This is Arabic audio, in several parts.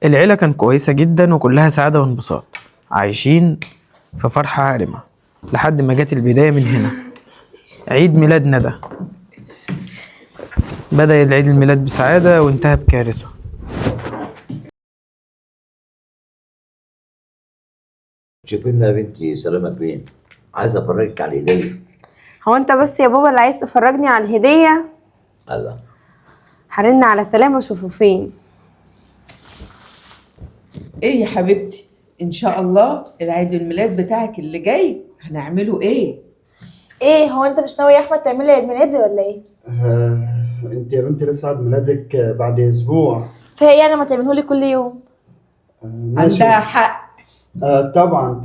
العيلة كانت كويسة جدا وكلها سعادة وانبساط، عايشين في فرحة عارمة لحد ما جت البداية من هنا. عيد ميلاد ندى بدأ عيد الميلاد بسعادة وانتهى بكارثة. شوفي لنا يا بنتي سلامة فين؟ عايز افرجك على الهدية. هو انت بس يا بابا اللي عايز تفرجني على الهدية؟ الله، هرن على سلامة واشوفه فين. ايه يا حبيبتي، ان شاء الله العيد الميلاد بتاعك اللي جاي هنعمله ايه؟ ايه هو انت مش ناوي يا احمد تعملي عيد ميلادي ولا ايه؟ انت يا بنتي لسه عيد ميلادك بعد اسبوع. فهي يعني ما تعملهولي كل يوم؟ ماشي. عندها حق. طبعا.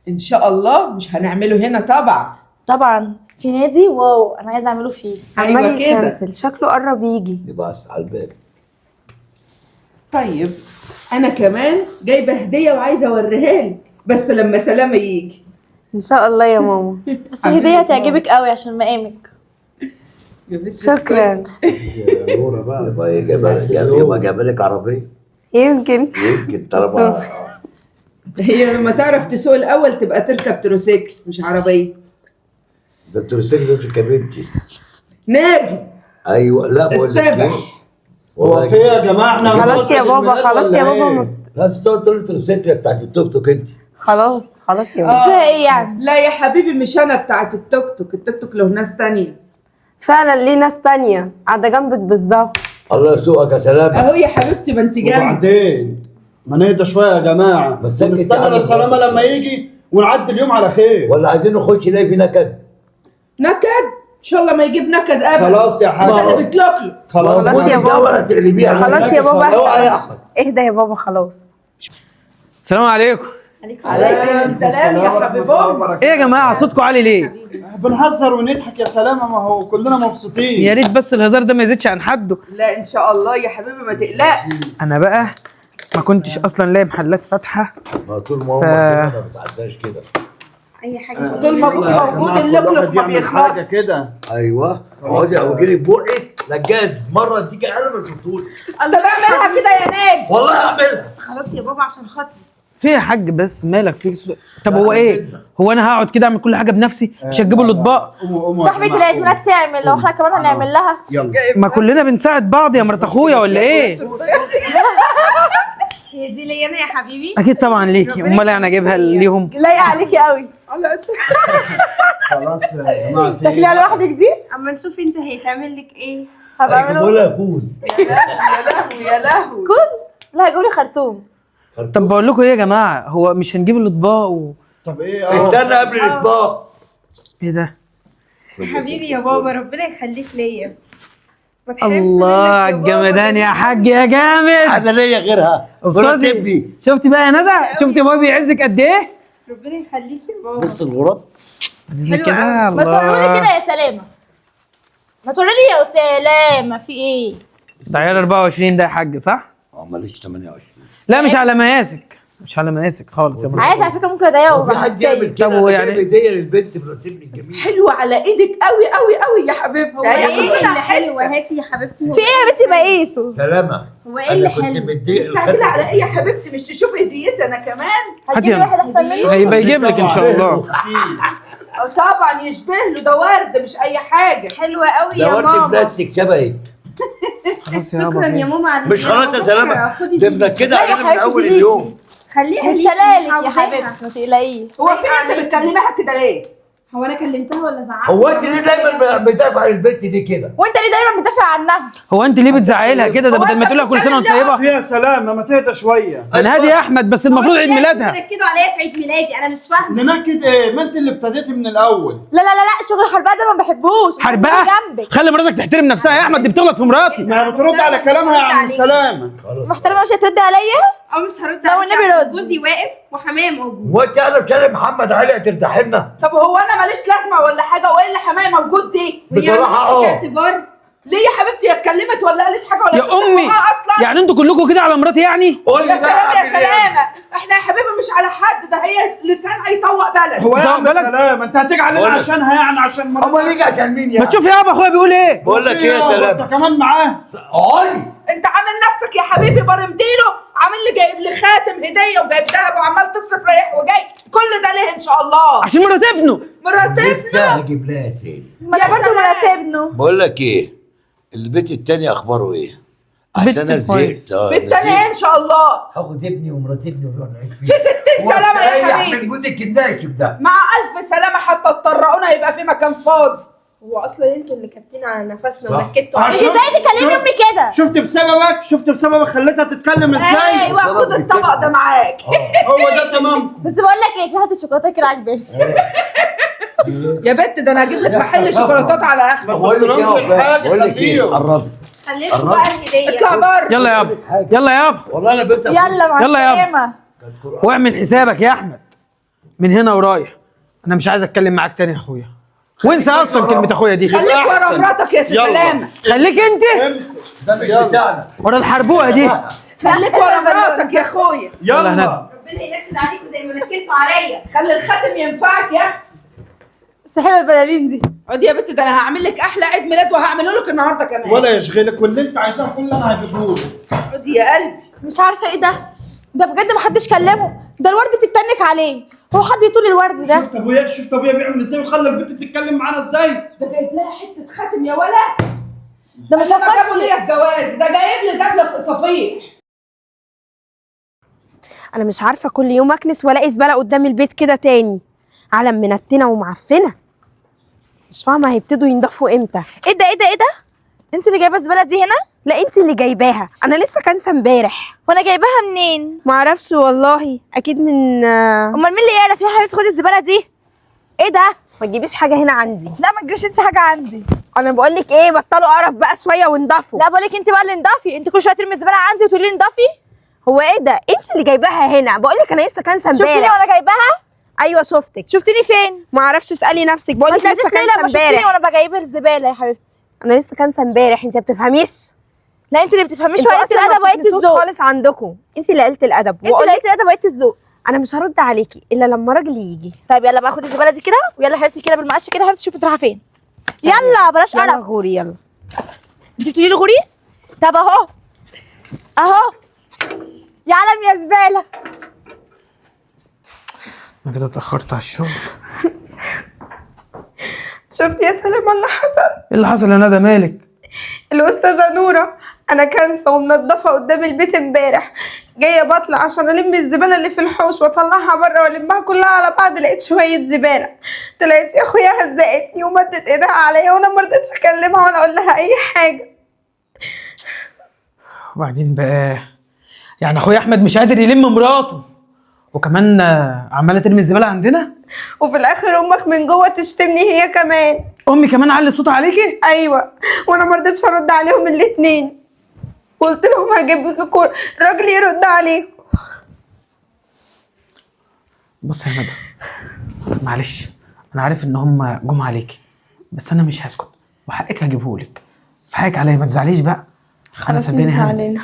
ان شاء الله مش هنعمله هنا طبعا. طبعا في نادي، واو انا عايزه اعمله فيه. ايوه عمال كده. يكنسل، شكله قرب يجي. يبقى على الباب. طيب انا كمان جايبه هديه وعايزه اوريها لك، بس لما سلامه يجي. ان شاء الله يا ماما. بس الهديه هتعجبك قوي عشان مقامك. يا بنتي شكرا. يا نورة بقى. يبقى جايبه لك عربية. يمكن طالما هي لما تعرف تسوق الاول تبقى تركب تروسيكل مش عربيه. ده التروسيكل ده تركب انت. ناجي ايوه لا بقول لك استبح. ايه؟ هو في يا جماعة احنا خلاص يا بابا، خلاص يا بابا. بس تقول التروسيكل بتاعت التوك توك انت. خلاص يا بابا. فيها ايه يعني؟ لا يا حبيبي مش انا بتاعت التوك توك، التوك توك له ناس تانية. فعلا ليه ناس تانية قاعدة جنبك بالظبط. الله يسوقك يا سلامة. اهو يا حبيبتي ما انت جنبي. وبعدين ما نهدى شوية يا جماعة، بس سكت يا نستنى عم السلامة الراجل. لما يجي ونعدي اليوم على خير. ولا عايزين نخش نلاقي في نكد؟ نكد؟ ان شاء الله ما يجيب نكد ابدا. خلاص يا انت حاج. اللي بتلوكله. خلاص خلاص يا بابا. ولا تقلبيها. خلاص يا بابا. اوعى يا احمد. اهدى يا بابا خلاص. السلام عليكم. عليكم السلام يا حبيب امك. ايه يا جماعة صوتكم عالي ليه؟ بنهزر ونضحك يا سلامة، ما هو كلنا مبسوطين. يا ريت بس الهزار ده ما يزيدش عن حده. لا ان شاء الله يا حبيبي ما تقلقش. انا بقى ما كنتش اصلا لاقي محلات فاتحة. ما طول ما امك كده ما بتعداش كده. اي حاجة طول ما ابوك موجود اللوكلوك ما بيخلصش كده. ايوه اقعدي او جري ببقك لجاد مره اديك قلم الفطول. انت بعملها كده يا ناجي. والله هعملها. خلاص يا بابا عشان خاطري. في يا حاج بس مالك فيك طب هو ايه؟ هو انا هقعد كده اعمل كل حاجة بنفسي؟ مش هتجيبوا الاطباق؟ صاحبة العيد ميلاد تعمل، لو احنا كمان هنعمل لها. يلا. ما كلنا بنساعد بعض يا مرات اخويا ولا ايه؟ هي دي ليا انا يا حبيبي. اكيد طبعا ليكي، امال يعني اجيبها ليهم؟ لايقة عليكي قوي. خلاص يا جماعة في تاكليها لوحدك دي؟ اما نشوف انت هيتعمل لك ايه. هبقى اعمله ولا كوز. يا لهوي يا لهوي. كوز؟ لا هجيبولي خرطوم. طب بقول لكم ايه يا جماعة، هو مش هنجيب الاطباق طب ايه استنى قبل الاطباق. ايه ده؟ حبيبي يا بابا ربنا يخليك ليا. ما تحرمش الله منك على يا بابا. الجمدان يا حاج يا جامد. انا ليا غيرها. ابصرتي شفتي بقى يا ندى؟ شفتي بابا بيعزك قد ايه؟ ربنا يخليك يا بابا. بص الغراب. حلو كده. ما تقولوا لي الله كده يا سلامة. ما تقولوا لي يا سلامة في ايه؟ ده عيال 24 ده يا حاج صح؟ ماليش 28. لا مش على مقاسك، مش على مقاسك خالص يا مرات. عايز على فكرة ممكن اضايقه في حد يعمل وبحسيه. كده؟ طب انا يعني- جايب هديه للبنت مرتبني الجميل. حلوه على ايدك قوي قوي قوي يا حبيبتي. ايه اللي حلو؟ هاتي يا حبيبتي. في ايه يا بنتي بقيسه؟ سلامة. هو ايه اللي انا كنت حلو؟ متضايق. مستعجله على ايه يا حبيبتي؟ مش تشوف هديتي انا كمان؟ هتجيبي هاتي. واحد احسن منه؟ هيبقى يجيب لك ان شاء الله. طبعا يشبه له، ده ورد مش اي حاجه. حلوة قوي ده يا ورد ماما. بلاستيك شبهك. خلاص يا شكرا يا بابا. ماما على مش خلاص يا سلامة. ده ابنك كده لا يا علينا من حبيبتي اول ليكي. اليوم. خليها مش ليكي، هلالك يا عاوزاها. حبيبتي ما تقلقيش. هو في انت بتكلميها كده ليه؟ هو انا كلمتها ولا زعقت؟ هو انت ليه دايما بتدافع عن البنت دي كده؟ وانت ليه دايما بتدافع عنها؟ هو انت ليه بتزعقي لها كده؟ ده بدل ما تقول لها كل سنه وانت طيبه. فيها سلامة، ما تهدى شوية. انا هادي يا احمد بس المفروض عيد ميلادها. تنكدوا عليا في عيد ميلادي، انا مش فاهمه. ننكد ايه؟ ما انت اللي ابتديتي من الاول. لا شغل الحرباء ده ما بحبوش. ما حربقه؟ تقعدش جنبك. خلي مراتك تحترم نفسها يا احمد، دي بتغلط في مراتي. ما هي بترد على كلامها يا عم سلامة. محترمه مش هترد عليا؟ او مش هرد لو عليك النبي عشان رد. جوزي واقف وحماية موجود. هو انت انا بكلم محمد علي هترتاحي لنا؟ طب هو انا ماليش لازمه ولا حاجه؟ وايه اللي حماية موجود دي؟ بصراحه اعتبار. ليه يا حبيبتي؟ هي اتكلمت ولا قالت حاجه ولا يا بتفتح امي بقها اصلا؟ يعني انتوا كلكم كده على مراتي يعني؟ قول يا لي سلام يا سلامه، احنا يا حبيبي مش على حد، ده هي لسان هيطوق بلد. هو يا عم بلد. سلام انت هتيجي علينا بقول لك. عشانها يعني عشان مراتك؟ امال نيجي عشان مين ما يعني؟ تشوف يابا اخويا بيقول ايه. بقول لك ايه يا انت سلام؟ كمان معاه؟ اقعدي. انت عامل نفسك يا حبيبي برمديله، عامل لي جايب لي خاتم هديه وجايب ذهب وعمال تصرف رايح وجاي، كل ده ليه ان شاء الله؟ عشان مرات ابنه. مرات لسه ابنه هجيب لها تاني. ما انا برضه مرات ابنه. بقول لك ايه، البيت التاني اخباره ايه؟ البيت عشان انا كويس. زهقت. بالتاني ايه ان شاء الله؟ هاخد ابني ومرات ابني ونروح نعيش في 60 سلامه يا واستريح حبيبي. من جوزك الناشف ده. مع الف سلامه حتى تطرقونا يبقى في مكان فاضي. هو اصلا انتوا اللي كابتين على نفسنا صح. ونكدتوا آه، علينا. شوف- ازاي تكلمي امي كده؟ شفت بسببك خليتها تتكلم ازاي؟ ايوه خد الطبق ده معاك. هو ده تمام. بس بقول لك ايه، في واحده شوكولاته كده عاجباني. يا بنت ده انا هجيب لك محل شوكولاتات على اخر. ما بقول لك ايه تبصلهمش يا الحاجة، بقول لك ايه، خليهم. قربي. خليكم بقى الهديه. اطلع بره. يلا يابا يلا يابا والله انا بس يلا مع يلا يابا. السلامه. واعمل حسابك يا احمد من هنا ورايح. انا مش عايز اتكلم معاك تاني يا اخويا، وانسى اصلا كلمه اخويا دي. خليك ورا مراتك يا سي يلا. سلامه. خليك انت امسك. ده مش بتاعنا. ورا الحربوقه دي. خليك ورا مراتك يا اخويا. يلا هنادي. يلا. ربنا ينكد عليكم زي ما نكدتوا عليا. خلي الخاتم ينفعك يا اختي. بس حلوه البلالين دي. اقعدي يا بنت، ده انا هعمل لك احلى عيد ميلاد وهعمله لك النهارده كمان. ولا يشغلك، واللي انت عايزاه كله انا هجيبه لك. اقعدي يا قلبي. مش عارفه ايه ده بجد محدش كلمه، ده الورد بتتنك عليه، هو حد يطول الورد ده؟ شفت ابويا بيعمل ازاي وخلى البنت تتكلم معانا ازاي؟ ده جايب لها حته خاتم يا ولد. ده ما ده ما جابه فكرش. ليا في جواز، ده جايب لي دبله في صفيح. انا مش عارفه كل يوم اكنس والاقي زباله قدام البيت كده تاني. علم منتنه ومعفنه، مش فاهمه هيبتدوا ينضفوا امتى. ايه ده؟ انت اللي جايبه الزباله دي هنا؟ لا انت اللي جايباها، انا لسه كانسه امبارح. وانا جايباها منين؟ معرفش والله، اكيد من امال مين اللي يعرف؟ يا حبيبتي خدي الزباله دي. ايه ده؟ ما تجيبيش حاجه هنا عندي. لا ما تجيبش انت حاجه عندي. انا بقول لك ايه، بطلوا قرف بقى شويه وانضفوا. لا بقول لك انت بقى اللي انضفي، انت كل شويه ترمي الزباله عندي وتقولي لي انضفي. هو ايه ده؟ انت اللي جايباها هنا، بقول لك انا لسه كانسه امبارح. شفتيني وانا جايباها؟ ايوه شفتك. شفتيني فين؟ معرفش، اسالي نفسك. بقول ما لك لسه تناديش ليه كانسه لما شفتيني امبارح. وانا بجيب الزباله يا حبيبتي. انا لسه كانسه امبارح، انت ما بتفهميش. لا انت اللي بتفهميش، انتوا ولا انت أصلاً ما الادب وقت بتلبسوش الذوق. خالص عندكم، انت اللي قلت الادب. انت اللي قلت الادب وقت الذوق. انا مش هرد عليكي الا لما راجل يجي. طيب يلا بقى خدي الزباله دي كده، ويلا حبيبتي كده بالمقش كده يا حبيبتي، شوفي انت رايحه فين. يلا بلاش يلا قرف. غوري يلا. انت بتقولي لي غوري؟ طب اهو يا علم يا زباله. انا كده اتاخرت على الشغل. شفت يا سلام اللي حصل؟ ايه اللي حصل يا ندى مالك؟ الاستاذه نوره، انا كانسه ومنضفه قدام البيت امبارح، جايه بطلع عشان الم الزباله اللي في الحوش واطلعها بره والمها كلها على بعض، لقيت شويه زباله. طلعت يا اخويا هزقتني ومدت ايدها عليا وانا ما رضيتش اكلمها ولا اقول لها اي حاجه. وبعدين بقى يعني اخويا احمد مش قادر يلم مراته وكمان عماله ترمي الزباله عندنا. وفي الاخر امك من جوه تشتمني هي كمان. امي كمان علت صوتها عليكي؟ ايوه، وانا ما رضيتش ارد عليهم الاثنين، قلت لهم هجيب لكم راجل يرد عليكم. بص يا ندى، معلش انا عارف ان هم جم عليكي، بس انا مش هسكت وحقك هجيبهولك. في حقك عليا، ما تزعليش بقى. انا صدقني هنزل. علينا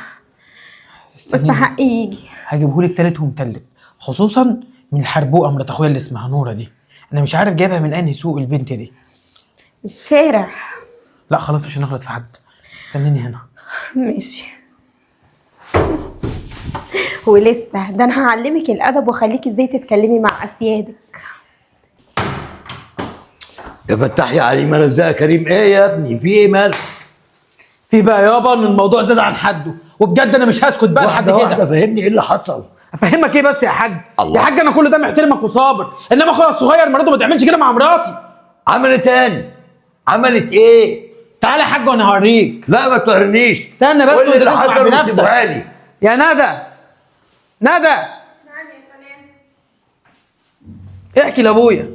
بس استنيني. حقي يجي. هجيبهولك تالت ومتلت، خصوصا من الحربوقه مرات اخويا اللي اسمها نوره دي. انا مش عارف جايبها من انهي سوق البنت دي. الشارع. لا خلاص مش هنغلط في حد، استنيني هنا. ماشي. ولسه ده انا هعلمك الادب واخليكي ازاي تتكلمي مع اسيادك. يا فتاح يا عليم، انا ازاي يا كريم؟ ايه يا ابني في ايه مالك؟ في بقى يابا ان الموضوع زاد عن حده، وبجد انا مش هسكت بقى لحد واحدة كده. فهمني ايه اللي حصل؟ افهمك ايه بس يا حاج؟ الله. يا حاج انا كل ده محترمك وصابر، انما اخويا الصغير مراته ما تعملش كده مع مراتي. عملت تاني؟ عملت ايه؟ تعالى يا حاج وانا هوريك. لا ما تورنيش. استنى بس قول لي وانت اللي تسمع حصل بنفسك. وسيبها لي. يا ندى، ندى نعم يا سلام. احكي لابويا،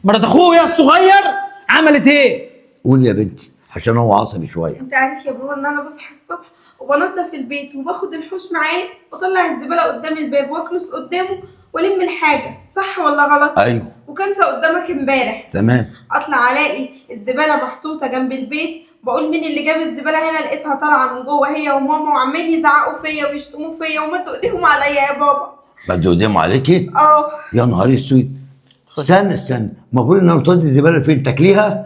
مرات اخويا الصغير عملت ايه؟ قول يا بنتي عشان هو عصبي شويه. انت عارف يا بابا ان انا بصحى الصبح وبنضف البيت وباخد الحوش معاه واطلع الزباله قدام الباب واكنس قدامه والم الحاجه، صح ولا غلط؟ ايوه وكانسه قدامك امبارح. تمام. اطلع الاقي الزباله محطوطه جنب البيت، بقول مين اللي جاب الزباله هنا، لقيتها طالعه من جوه هي وماما وعمالين يزعقوا فيا ويشتموا فيا ومدوا ايديهم عليا يا بابا. بدو قدام عليكي؟ اه. يا نهار اسود. استنى المفروض انها بتودي الزباله فين تاكليها؟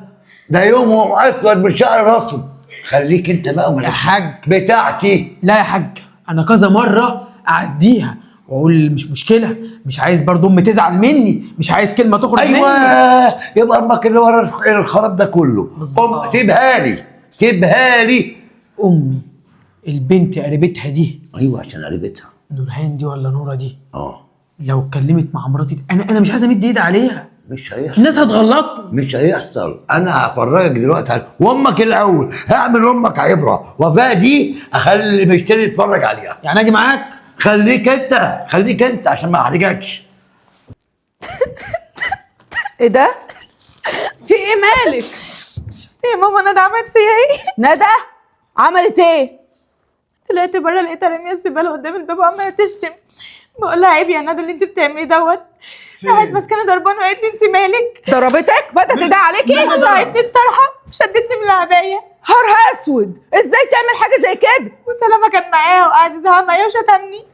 ده يوم اسود من شعر راسه. خليك انت بقى يا ومالكش حاج. بتاعتي. لا يا حاج، انا كذا مره اعديها واقول مش مشكله، مش عايز برضه امي تزعل مني، مش عايز كلمه تخرج مني. ايوه، يبقى امك اللي ورا الخراب ده كله. بالظبط. سيبها لي. امي البنت قريبتها دي، ايوه عشان قريبتها. نورهان دي ولا نوره دي، اه لو اتكلمت مع مراتي دي انا مش عايز امد ايدي عليها، مش هيحصل. الناس هتغلطني. مش هيحصل. انا هفرجك دلوقتي على وامك الاول. هعمل امك عبره. وفاء دي اخلي اللي بيشتري يتفرج عليها. يعني اجي معاك؟ خليك انت عشان ما احرجكش. ايه ده؟ في ايه مالك؟ شفتي يا ماما ندى عملت فيا ايه؟ ندى عملت ايه؟ طلعت بره لقيتها راميه الزباله قدام الباب وعماله تشتم. بقول لها عيب يا ندى اللي انت بتعمليه دوت. راحت ماسكاني ضربانه وقالت لي انت مالك؟ ضربتك؟ بدات تدعي عليكي؟ طلعتني الطرحه شدتني من العبايه. نهار اسود، ازاي تعمل حاجه زي كده؟ وسلامه كان معاها وقعد يزعق معايا وشتمني.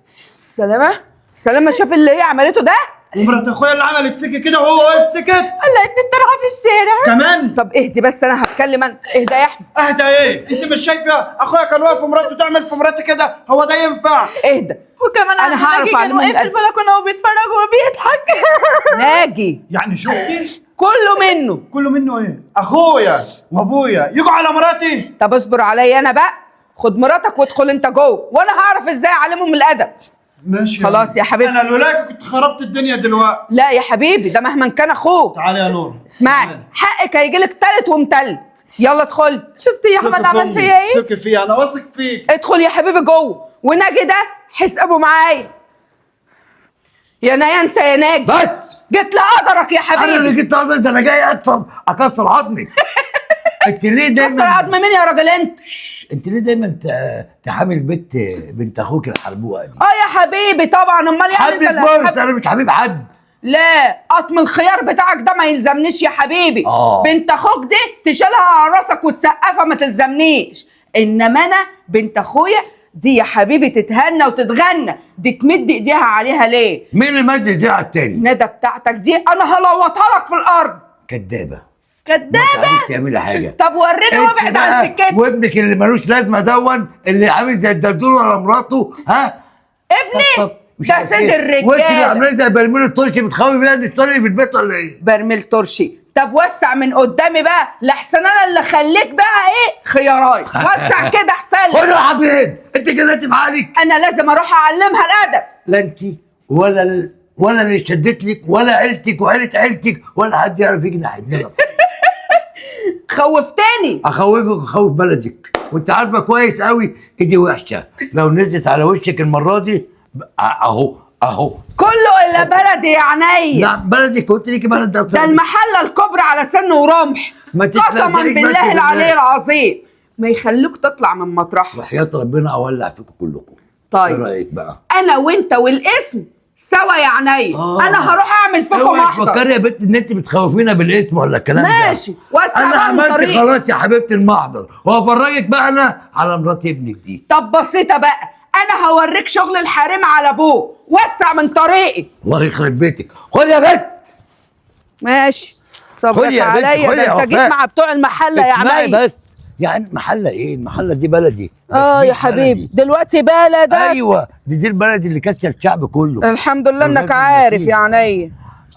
سلامه شاف اللي هي عملته ده؟ ومرات اخويا اللي عملت فيكي كده وهو واقف سكت قلقتني الطرحه في الشارع كمان. طب اهدي بس انا هتكلم انا. اهدى يا احمد. اهدى ايه؟ انت مش شايفه اخويا كان واقف ومراته تعمل في مراتي كده؟ هو ده ينفع؟ اهدى. وكمان أنا هعرف كان أعلمهم واقف في الأدب. البلكونه وبيتفرج وبيضحك. ناجي يعني شفتي؟ كله منه. كله منه ايه؟ اخويا وابويا يجوا على مراتي؟ طب اصبر عليا انا بقى. خد مراتك وادخل انت جوه وانا هعرف ازاي اعلمهم الادب. ماشي خلاص يا حبيبي. انا لولاك كنت خربت الدنيا دلوقتي. لا يا حبيبي ده مهما كان اخوك. تعالي يا نور. اسمعي حقك هيجيلك تالت ومتلت. يلا ادخل. شفتي يا احمد عمل فيا ايه؟ ثقي فيا، انا واثق فيك. ادخل يا حبيبي جوه وناجي ده حسابه معايا. يا نايا انت يا ناجي بس جيت لقدرك يا انا اللي حبيبي. جيت اقدر. ده انا جاي اكسر عظمك. انت ليه كسر دايما عظم مين يا راجل انت؟ انت ليه دايما تحامل بنت اخوك الحربوقه دي؟ اه يا حبيبي طبعا امال يعني حبيب اللي بورس، هتحب- انا مش حبيب حد. لا قطم الخيار بتاعك ده ما يلزمنيش يا حبيبي. بنت اخوك دي تشيلها على راسك وتسقفها ما تلزمنيش. انما انا بنت اخويا دي يا حبيبي تتهنى وتتغنى. دي تمد ايديها عليها ليه؟ مين اللي مد ايديه على التاني؟ ندى بتاعتك دي انا هلوطها لك في الارض. كدابه. كدابه. مش تعملي حاجه. طب وريني انت وابعد بقى عن سكتي. وابنك اللي ملوش لازمه دون اللي عامل زي الدردور ورا مراته. ها ابني مش ده عارف سيد ايه. الرجاله. وانت اللي عامله زي برميل الطرش بتخوي بيها الستاري اللي في البيت ولا ايه؟ برميل ترشي. طب وسع من قدامي بقى لحسن انا اللي خليك بقى ايه خياراي. وسع كده احسن خد لك. يا حبيب انت جلاتي بعالك. انا لازم اروح اعلمها الادب. لا انت ولا اللي شدت لك ولا عيلتك وعيله عيلتك ولا حد يعرف يجي ناحيتنا. خوفتني. اخوفك واخوف بلدك وانت عارفه كويس قوي ايدي وحشه. لو نزلت على وشك المره دي اهو كله الا بلدي يا عينيا. لا بلدك قلت لك بلد ده اصلا. المحله الكبرى على سن ورمح. ما قسما تتلزقيش بس بالله العلي بالله. العظيم ما يخلوك تطلع من مطرحك. وحياة ربنا اولع فيكم كلكم. طيب. ايه رايك بقى؟ انا وانت والاسم سوا يا عينيا. انا هروح اعمل فيكم اوعي محضر. تفكري يا بنت ان انت بتخوفينا بالاسم ولا الكلام ده. ماشي وسع انا بقى من عملت طريقي. خلاص يا حبيبتي المحضر وهفرجك بقى انا على مرات ابنك دي. طب بسيطه بقى انا هوريك شغل الحريم على ابوه. وسع من طريقي. الله يخرب بيتك. خد يا بنت. ماشي خدي صبرك يا بنت، عليا. خدي ده يا انت جيت وفاء. مع بتوع المحله يا اسمعي عينيا. بس. يعني محله ايه؟ المحله دي بلدي. يا مش حبيبي بلدي. دلوقتي بلدك. ايوه دي البلد اللي كاسه الشعب كله. الحمد لله انك الراجل عارف نسيب. يا عينيا.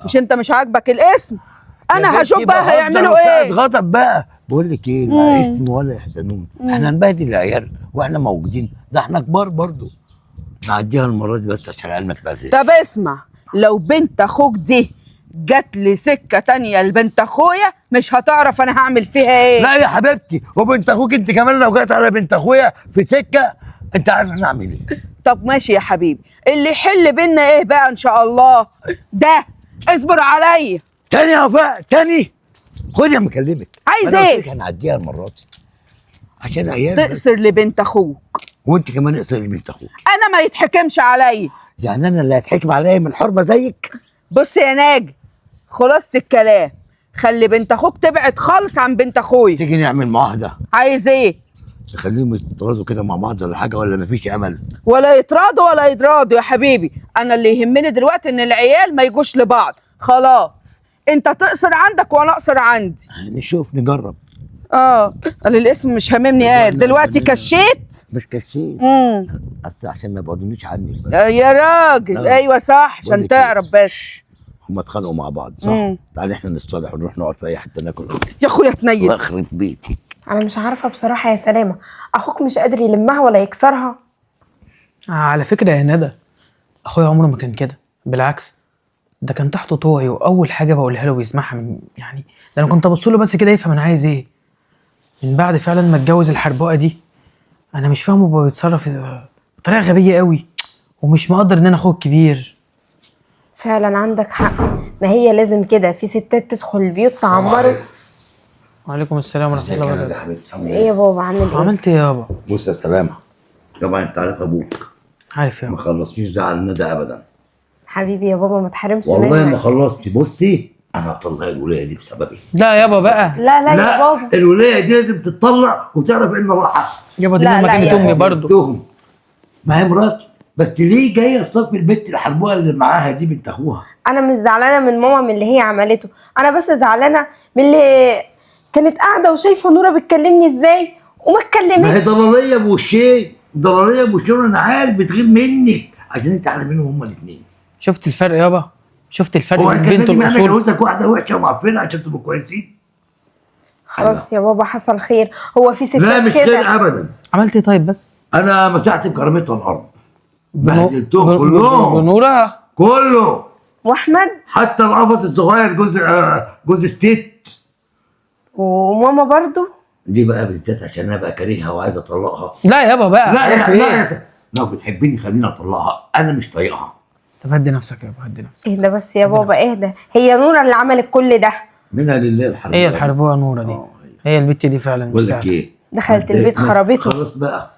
مش انت مش عاجبك الاسم؟ يا انا بنتي هشوف بقى بهزر هيعملوا وساعة ايه. غضب بقى. بقول لك ايه؟ لا اسم ولا يحزنون. احنا هنبهدل العيال واحنا موجودين. ده احنا كبار برضو. نعديها المره دي بس عشان العيال ما تبهدلش. طب اسمع لو بنت اخوك دي جات لي سكه تانية لبنت اخويا مش هتعرف انا هعمل فيها ايه. لا يا حبيبتي وبنت اخوك انت كمان لو جت على بنت اخويا في سكه انت عارف هنعمل ايه. طب ماشي يا حبيبي اللي يحل بينا ايه بقى ان شاء الله. ده اصبر عليا. تاني يا وفاء تاني. خد يا مكلمك. عايز أنا قلت ايه؟ لك هنعديها المره دي عشان عيال بس. تقصر لبنت اخوك. وانت كمان اقصري بنت اخوك. انا ما يتحكمش عليا. يعني انا اللي هيتحكم عليا من حرمه زيك؟ بص يا ناجي خلاص الكلام. خلي بنت اخوك تبعد خالص عن بنت اخويا. تيجي نعمل معاهده. عايز ايه؟ نخليهم يتطردوا كده مع بعض ولا حاجه، ولا مفيش امل؟ ولا يتراضوا ولا يتراضوا يا حبيبي. انا اللي يهمني دلوقتي ان العيال ما يجوش لبعض. خلاص انت تقصر عندك وانا اقصر عندي. نشوف نجرب. انا الاسم مش هاممني. قال دلوقتي كشيت. مش كشيت. بس عشان ما يبعدونيش عني بس. يا راجل ايوه صح، عشان تعرف بس. هم اتخانقوا مع بعض صح؟ تعالى احنا نصطلح ونروح نقعد في اي حته ناكل. يا اخويا تنيل. الله يخرب بيتي. انا مش عارفه بصراحه يا سلامه، اخوك مش قادر يلمها ولا يكسرها؟ على فكره يا ندى، اخويا عمره ما كان كده، بالعكس ده كان تحته طوعي، واول حاجه بقولها له بيسمعها من يعني ده انا كنت ابص له بس كده يفهم انا عايز ايه. من بعد فعلا ما اتجوز الحربوقه دي انا مش فاهمه هو بيتصرف بطريقه غبيه قوي، ومش مقدر ان انا اخوه الكبير. فعلا عندك حق، ما هي لازم كده، في ستات تدخل البيوت تعمره. وعليكم السلام ورحمه الله وبركاته. ايه يا بابا عامل ايه؟ عملت ايه يابا؟ بص يا سلامه، طبعا انت عارف ابوك عارف ما يابا. خلصنيش زعل ندى ابدا. حبيبي يا بابا ما تحرمش والله منك. ما خلصت. بصي انا هطلع الولايه دي بسببي. لا يابا بقى. لا يا بابا. الولايه دي لازم تتطلع وتعرف ان الله حق. يابا دي لا، ماما لا كانت يا امي برضه. تهم. ما هي مراتي، بس ليه جايه في صف البت الحربوقه اللي معاها دي بنت اخوها؟ انا مش زعلانه من ماما من اللي هي عملته، انا بس زعلانه من اللي كانت قاعده وشايفه نوره بتكلمني ازاي وما ما هي اتكلمتش. ضلاليه بوشين، ضلاليه بوشين، انا عارف بتغير منك عشان انت اعلى منهم هما الاثنين. شفت الفرق يابا؟ شفت الفرق هو بين كان بنت لازم يعني الاصول؟ جوزك واحده وحشه ومعفنه عشان تبقوا كويسين؟ خلاص يا بابا حصل خير، هو في ستات لا مش كده. كده ابدا. عملت ايه طيب بس؟ انا مسحت بكرامتها الارض، بهدلتهم كلهم بنوره كله، واحمد حتى القفص الصغير جوز الست. وماما برضو. دي بقى بالذات عشان انا بقى كارهها وعايز اطلقها. لا يابا بقى. لا عارف لا لا إيه؟ يا سلام. لو بتحبني خليني اطلقها، انا مش طايقها. طب هدي نفسك يابا، هدي نفسك. اهدى بس يا بابا اهدى، هي نوره اللي عملت كل ده. منها لله الحرب. هي الحربوقه نوره دي. هي البت دي فعلا مش بقول لك سهله. ايه، دخلت البيت خربته. خلاص بقى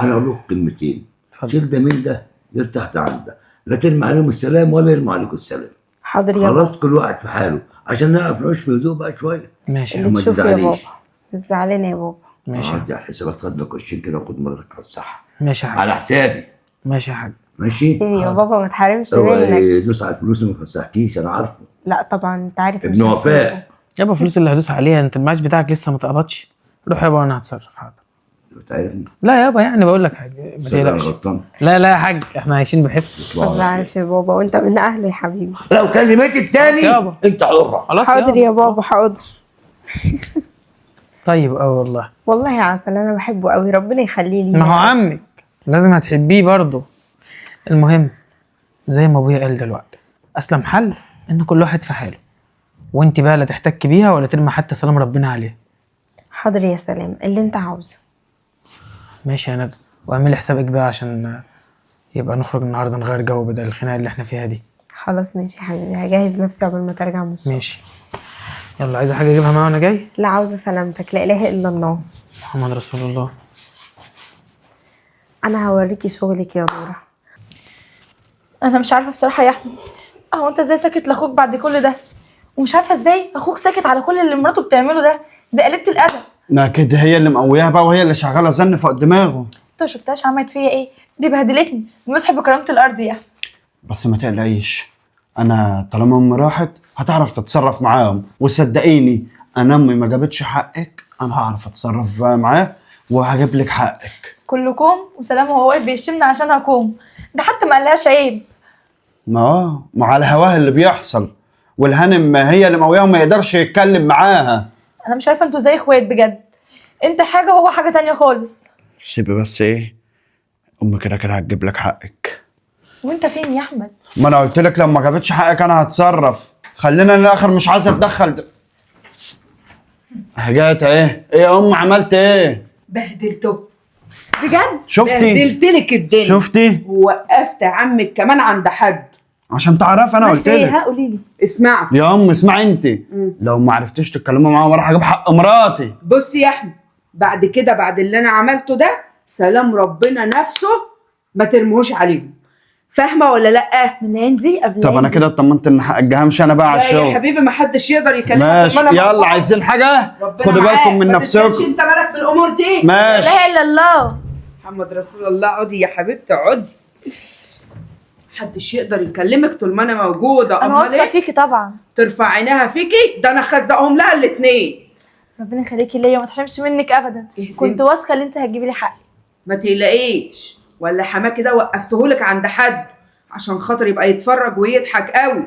انا اقول لكم كلمتين، اتفضل. شيل ده من ده يرتاح ده عن ده، لا ترمي عليهم السلام ولا يرمي عليكم السلام. حاضر يا بابا. خلاص كل واحد في حاله عشان نعرف نعيش في هدوء بقى شويه. ماشي اللي يابا. ما تشوفه يا بابا. تزعليش. مش زعلانه يا بابا. ماشي ادي على حسابك، خد لك قرشين كده وخد مراتك على الصحه. ماشي يا حاج. على حسابي. ماشي يا حاج. ماشي. ايه يا بابا ما تحرمش اوعى منك. دوس على الفلوس وما تفسحكيش، انا عارفه. لا طبعا انت عارف ابن مش وفاء. يابا الفلوس اللي هدوس عليها، انت المعاش بتاعك لسه ما اتقبضش. روح يابا وانا هتصرف. حاضر. تعرفني لا يابا يعني بقول لك حاجه ما انا تقلقش. غلطان. لا لا يا حاج احنا عايشين بحس. ما تزعلش يا بابا، وانت من اهلي يا حبيبي. لو كلمت التاني خلاص يابا. انت حره. خلاص حاضر يا بابا حاضر. طيب والله. والله يا عسل انا بحبه قوي، ربنا يخليه لي. ما هو عمك لازم هتحبيه برضه. المهم زي ما ابويا قال دلوقتي، اسلم حل ان كل واحد في حاله، وانت بقى لا تحتكي بيها ولا ترمي حتى سلام ربنا عليها. حاضر يا سلام اللي انت عاوزه. ماشي يا ندى، واعملي حسابك بقى عشان يبقى نخرج النهارده نغير جو بدل الخناقه اللي احنا فيها دي. خلاص ماشي يا حبيبي، هجهز نفسي قبل ما ترجع من الشغل. ماشي. يلا عايزه حاجه اجيبها معايا وانا جاي؟ لا عاوزه سلامتك، لا اله الا الله محمد رسول الله. انا هوريكي شغلك يا نوره. انا مش عارفه بصراحه يا احمد، اهو انت ازاي ساكت لاخوك بعد كل ده؟ ومش عارفه ازاي اخوك ساكت على كل اللي مراته بتعمله ده، دي قلة الادب. ما كده هي اللي مقوياها بقى، وهي اللي شغاله زن فوق دماغه. انت ما شفتهاش عملت فيا ايه؟ دي بهدلتني، مسحب بكرامه الارض يا احمد. بس ما تقلقيش، انا طالما امي راحت هتعرف تتصرف معاهم، وصدقيني انا امي ما جابتش حقك، انا هعرف اتصرف معاه وهجيب لك حقك. كلكم وسلام، وهو واقف بيشتمني عشان هكون، ده حتى ما قالهاش عيب. ما على هواه اللي بيحصل، والهانم هي اللي مقوياها وما يقدرش يتكلم معاها. انا مش عارفه انتوا زي اخوات بجد، انت حاجه وهو حاجه تانية خالص. سيبي بس ايه، امي كده كده هتجيب لك حقك. وانت فين يا احمد؟ ما انا قلت لك لما جابتش حقك انا هتصرف، خلينا للاخر، مش عايز اتدخل. حاجات ايه يا ام، عملت ايه؟ بهدلته بجد. شفتي؟ بهدلتلك الدنيا. شفتي؟ ووقفت عمك كمان عند حد. عشان تعرف انا قلت ايه؟ لك. ها قولي لي. اسمعوا يا ام اسمعي انت، لو ما عرفتيش تتكلموا معاهم راح اجيب حق مراتي. بص يا احمد، بعد كده بعد اللي انا عملته ده، سلام ربنا نفسه ما ترموش عليهم. فاهمه ولا لا؟ من العين دي قبل طب انا كده اطمنت ان حقها همشي انا بقى على لا يا الشغل. حبيبي ما حدش يقدر يكلمك. ماشي طول ما أنا يلا، موجودة. عايزين حاجه ربنا خدوا معاك، بالكم من ما تشغلش نفسكم. انت بالك بالامور دي. ماشي. لا اله الا الله. محمد رسول الله. اقعدي يا حبيبتي اقعدي. محدش يقدر يكلمك طول ما انا موجوده. انا امال واثقه ايه؟ فيكي طبعا. ترفع عينيها فيكي؟ ده انا خزقهم لها الاتنين. ربنا يخليكي ليا وما تحرمش منك ابدا. إيه كنت انت؟ واثقه ان انت هتجيبي لي حقي. ما تقلقيش، ولا حماكي ده وقفتهولك عند حد عشان خاطر يبقى يتفرج ويضحك قوي.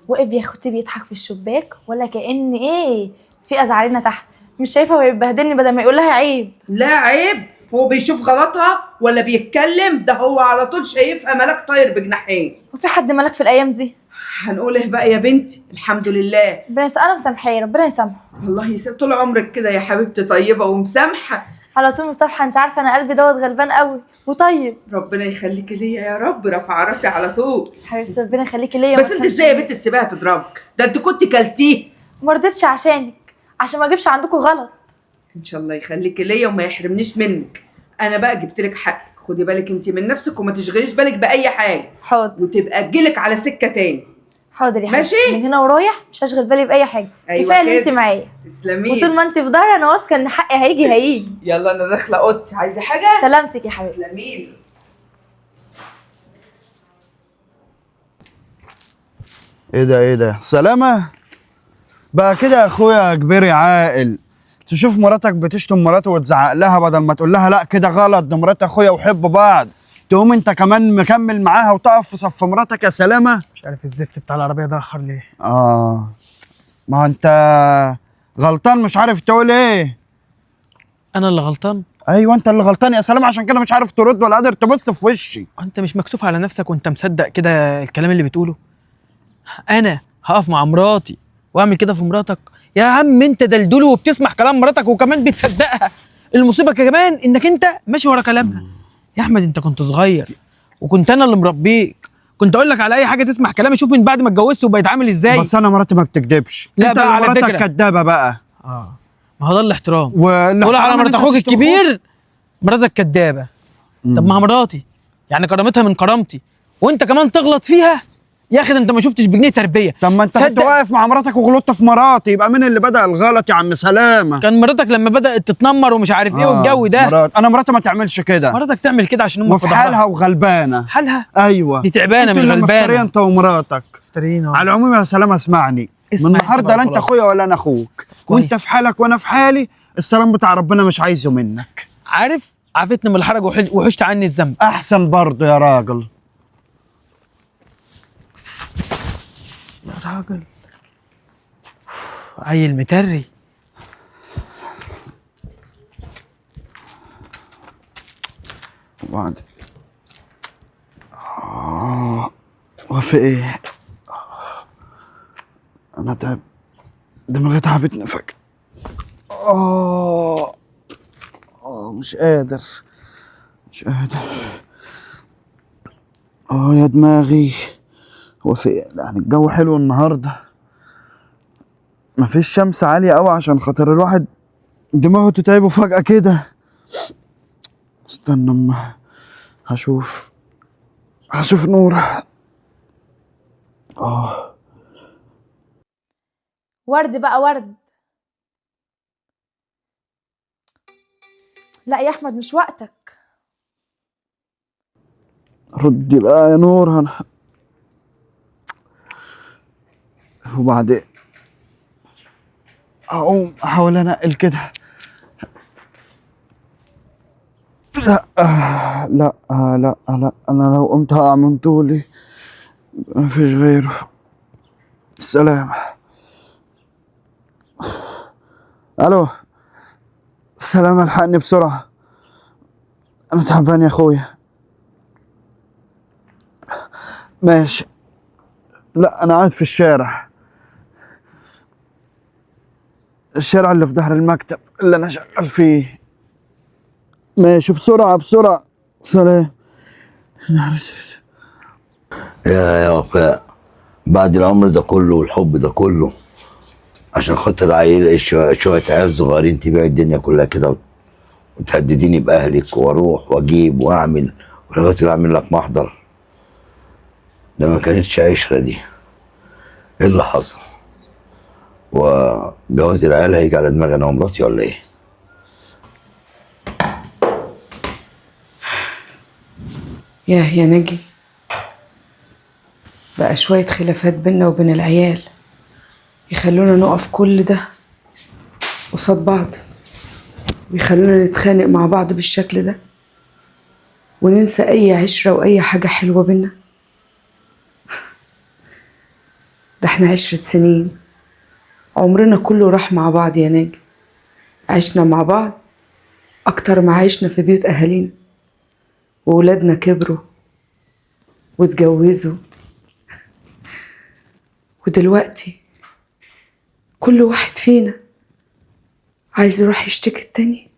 وقف يا اختي بيضحك في الشباك ولا كأن ايه في ازعرينا تحت. مش شايفه هو بيبهدلني بدل ما يقول لها عيب. لا عيب، هو بيشوف غلطها ولا بيتكلم؟ ده هو على طول شايفها ملاك طاير بجناحين. وفي حد ملك في الايام دي؟ هنقول ايه بقى يا بنتي؟ الحمد لله. انا مسامحاه، ربنا يسامحه. والله طول عمرك كده يا حبيبتي طيبه ومسامحه. على طول مسامحه. انت عارفه انا قلبي دوت غلبان قوي وطيب. ربنا يخليكي ليا يا رب، رافعه راسي على طول. حبيبتي ربنا يخليكي ليا. بس انت ازاي يا بنت تسيبها تضربك؟ ده انت كنت كلتيه. ما رضيتش عشانك، عشان ما اجيبش عندكم غلط. ان شاء الله يخليكي ليا وما يحرمنيش منك. انا بقى جبت لك حقك، خدي بالك انت من نفسك وما تشغليش بالك باي حاجه، حاضر وتبقى تجيلك على سكه تاني. حاضر يا ماشي؟ حبيبتي. من هنا ورايح مش هشغل بالي باي حاجه. أيوة كفايه ان انت كده. معايا. تسلمي. وطول ما انت في ظهري انا واثقه ان حقي هيجي. يلا انا داخله اوضتي، عايزه حاجه؟ سلامتك يا حبيبتي. تسلمي. ايه ده سلامة بقى كده يا اخويا كبير عاقل. تشوف مراتك بتشتم مراته وتزعق لها بدل ما تقول لها لا كده غلط، ده مرات اخويا وحبوا بعض، تقوم انت كمان مكمل معاها وتقف في صف مراتك يا سلامة. مش عارف الزفت بتاع العربيه ده اخر ليه. ما هو انت غلطان مش عارف تقول ايه. انا اللي غلطان؟ ايوه انت اللي غلطان يا سلامة، عشان كده مش عارف ترد ولا قادر تبص في وشي. انت مش مكسوف على نفسك وانت مصدق كده الكلام اللي بتقوله؟ انا هقف مع مراتي واعمل كده في مراتك؟ يا عم انت دلدول وبتسمع كلام مراتك وكمان بتصدقها. المصيبه كمان انك انت ماشي ورا كلامها. يا احمد انت كنت صغير وكنت انا اللي مربيك، كنت اقول لك على اي حاجه تسمع كلامي. شوف من بعد ما اتجوزت وبقيت عامل ازاي. بس انا مراتي ما بتكدبش. لا انت بقى اللي على مراتك فكرة. كدابه بقى. ما هو ده الاحترام. والاحترام تقول على إن مرات أنت اخوك تشتم الكبير مراتك كدابه. طب ما مراتي يعني كرامتها من كرامتي وانت كمان تغلط فيها؟ يا اخي ده انت ما شفتش بجنيه تربيه. طب ما انت كنت تصدق واقف مع مراتك وغلطت في مراتي، يبقى مين اللي بدأ الغلط يا عم سلامة؟ كان مراتك لما بدات تتنمر ومش عارف ايه والجو ده. انا مراتي ما تعملش كده. مراتك تعمل كده عشان امك وفي حالها وغلبانه. حالها؟ ايوه دي تعبانه مش انتوا اللي غلبانه. مفترية انت ومراتك. مفترين على العموم يا سلامة اسمعني، اسمع من انت النهارده بقى لا انت خلاص. اخويا ولا انا اخوك، وانت في حالك وانا في حالي. السلام بتاع ربنا مش عايزه منك. عارف عافتني من الحرج وحشت عني الذنب. احسن برضه يا راجل. يا راجل عيل متري. وبعد وفي ايه؟ انا تعب، دماغي تعبتني فجأة. مش قادر يا دماغي. هو في إيه؟ يعني الجو حلو النهارده، مفيش شمس عالية قوي عشان خاطر الواحد دماغه تتعبه فجأة كده. استنى اما هشوف نور. ورد بقى ورد. لا يا احمد مش وقتك. ردي بقى يا نور. وبعدين اقوم احاول انقل كده. لا انا لو قمت هقع من طولي، مفيش غيره. السلام. الو السلام، الحقني بسرعة انا تعبان يا اخويا. ماشي. لا انا قاعد في الشارع اللي في ظهر المكتب اللي انا شغال فيه. ماشي بسرعة. سلام. يا وفاء، بعد العمر ده كله والحب ده كله عشان خاطر عيل شوية عيال صغيرين تبيع الدنيا كلها كده وتهدديني بأهلك واروح واجيب واعمل ولغاية اعمل لك محضر؟ ده ما كانتش عشرة دي. ايه اللي حصل؟ وجواز العيال هيجي على دماغي انا ومراتي ولا ايه؟ يا نجي، بقى شوية خلافات بينا وبين العيال يخلونا نقف كل ده قصاد بعض، ويخلونا نتخانق مع بعض بالشكل ده، وننسى أي عشرة وأي حاجة حلوة بينا. ده احنا 10 سنين عمرنا كله راح مع بعض يا ناجي، عشنا مع بعض أكتر ما عشنا في بيوت أهالينا، وولادنا كبروا واتجوزوا، ودلوقتي كل واحد فينا عايز يروح يشتكي التاني.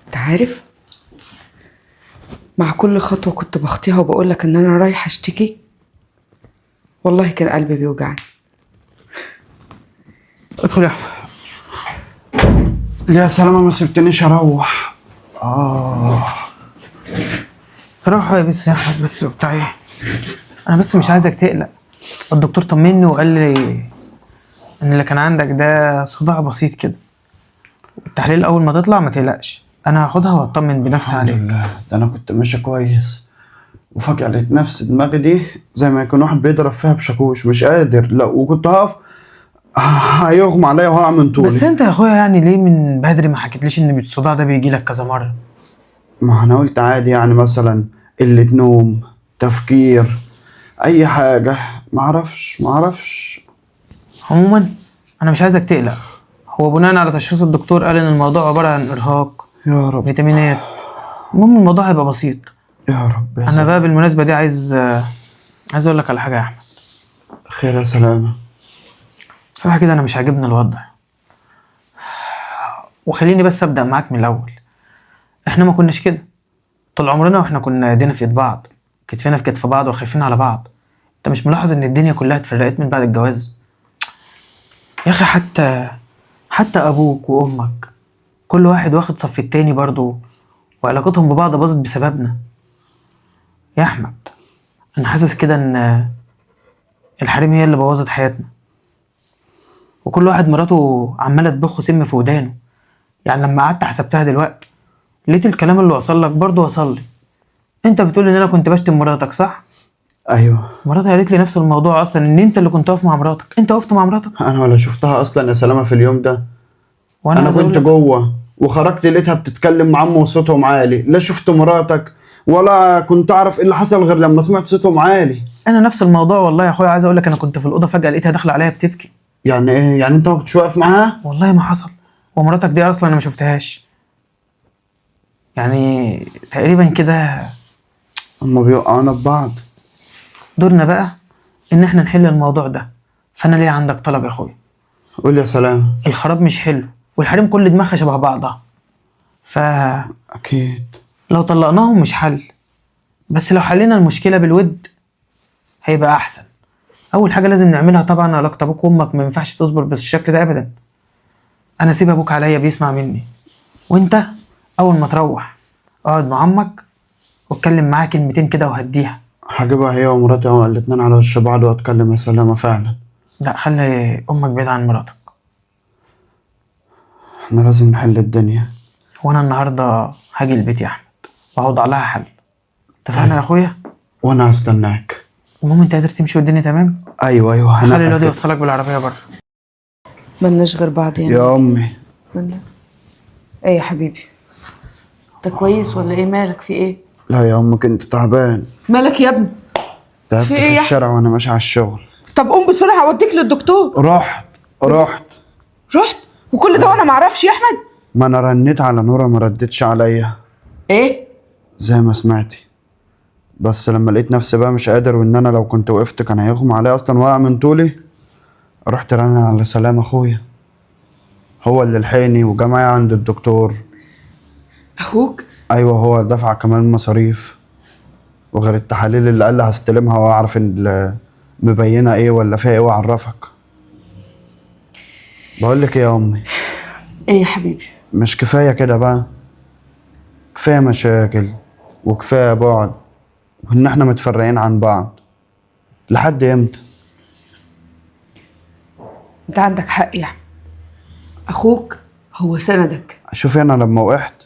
انت عارف، مع كل خطوة كنت بخطيها وبقولك ان انا رايحة اشتكي، والله كان قلبي بيوجعني. ادخل يا احمد. يا سلامة ما سبتنيش اروح. تروح يا بس يا احمد بس وبتاع ايه؟ انا بس مش عايزك تقلق. الدكتور طمني وقال لي ان اللي كان عندك ده صداع بسيط كده، التحليل اول ما تطلع ما تقلقش، انا هاخدها واطمن بنفسي الحمد عليك. لله. ده انا كنت ماشي كويس وفجأة لقيت نفسي دماغي دي زي ما يكون واحد بيضرب فيها بشاكوش، مش قادر. لا وكنت هقف هيغمى عليا وهقع من طولي. بس انت يا اخويا يعني ليه من بدري ما حكيتليش ان الصداع ده بيجي لك كذا مره؟ ما انا قلت عادي، يعني مثلا قلة نوم، تفكير، اي حاجة. معرفش. عموما انا مش عايزك تقلق، هو بناء على تشخيص الدكتور قال ان الموضوع عباره عن ارهاق، يا رب فيتامينات، المهم الموضوع هيبقى بسيط. يا رب. يا انا سلام. بقى بالمناسبه دي عايز اقول لك على حاجه يا احمد. خير يا سلامة. بصراحه كده انا مش عاجبني الوضع، وخليني بس ابدا معاك من الاول. احنا ما كناش كده طول عمرنا، واحنا كنا ايدينا في ايد بعض، كتفنا في كتف بعض، وخايفين على بعض. انت مش ملاحظ ان الدنيا كلها اتفرقت من بعد الجواز؟ يا اخي حتى ابوك وامك كل واحد واخد صف التاني برضو، وعلاقتهم ببعض باظت بسببنا. يا احمد انا حاسس كده ان الحريم هي اللي بوظت حياتنا، وكل واحد مراته عماله تبخ سم في ودانه. يعني لما قعدت حسبتها دلوقتي لقيت الكلام اللي وصل لك برضه وصل لي. انت بتقول ان انا كنت بشتم مراتك صح؟ ايوه. مراتها قالت لي نفس الموضوع اصلا، ان انت اللي كنت واقف مع مراتك. انت وقفت مع مراتك؟ انا ولا شفتها اصلا يا سلامة في اليوم ده. وانا انا عايز أقول كنت لك- جوه وخرجت لقيتها بتتكلم مع عمه وصوتهم عالي. لا شفت مراتك ولا كنت اعرف ايه اللي حصل غير لما سمعت صوتهم عالي. انا نفس الموضوع والله يا اخويا. عايز اقول لك انا كنت في الاوضه فجاه لقيتها داخله عليا بتبكي. يعني ايه؟ يعني انت ما كنتش واقف معاها؟ والله ما حصل. ومراتك دي اصلا انا ما شفتهاش، يعني تقريبا كده. هما بيوقعونا ببعض. دورنا بقى ان احنا نحل الموضوع ده. فانا ليه عندك طلب يا اخويا. قول يا سلام. الخراب مش حلو، والحريم كل دماغها شبه بعضها، فلو اكيد. طلقناهم مش حل، بس لو حلينا المشكله بالود هيبقى احسن. اول حاجه لازم نعملها طبعا علاقه ابوك وامك، ما ينفعش تصبر بالشكل ده ابدا. انا سيب ابوك عليا بيسمع مني، وانت اول ما تروح اقعد مع امك واتكلم معاها كلمتين كده وهديها. هجيبها هي ومراتي الاتنين على وش بعض واتكلم يا سلامة فعلا. لا خلي امك بعيد عن مراتك. احنا لازم نحل الدنيا. وانا النهارده هاجي البيت يا احمد وهوضع لها حل. اتفقنا يا اخويا؟ وانا هستناك. المهم انت قادر تمشي والدنيا تمام؟ ايوه خلي الواد هنأكد. يوصلك بالعربيه بره. ملناش غير بعض يعني. يا امي. ايه يا حبيبي، انت كويس ولا ايه؟ مالك؟ في ايه؟ لا يا امي كنت تعبان. مالك يا ابني؟ تعبت في في, إيه يا الشارع وانا ماشي على الشغل. طب قوم بسرعه اوديك للدكتور. رحت. رحت وكل ده وانا معرفش يا احمد؟ ما انا رنيت على نورة ما ردتش عليا ايه؟ زي ما سمعتي، بس لما لقيت نفسي بقى مش قادر، وان انا لو كنت وقفت كان هيغمى عليا اصلا واقع من طولي، رحت رن على سلام اخويا، هو اللي لحقني وجا عند الدكتور. اخوك؟ ايوه هو دفع كمان مصاريف، وغير التحاليل اللي قال لي هستلمها واعرف ان مبينه ايه ولا فيها ايه واعرفك. بقول لك ايه يا امي، ايه يا حبيبي؟ مش كفايه كده بقى؟ كفايه مشاكل وكفايه بعد وإن إحنا متفرقين عن بعض. لحد إمتى؟ انت عندك حق يا احمد، اخوك هو سندك. شوفي أنا لما وقعت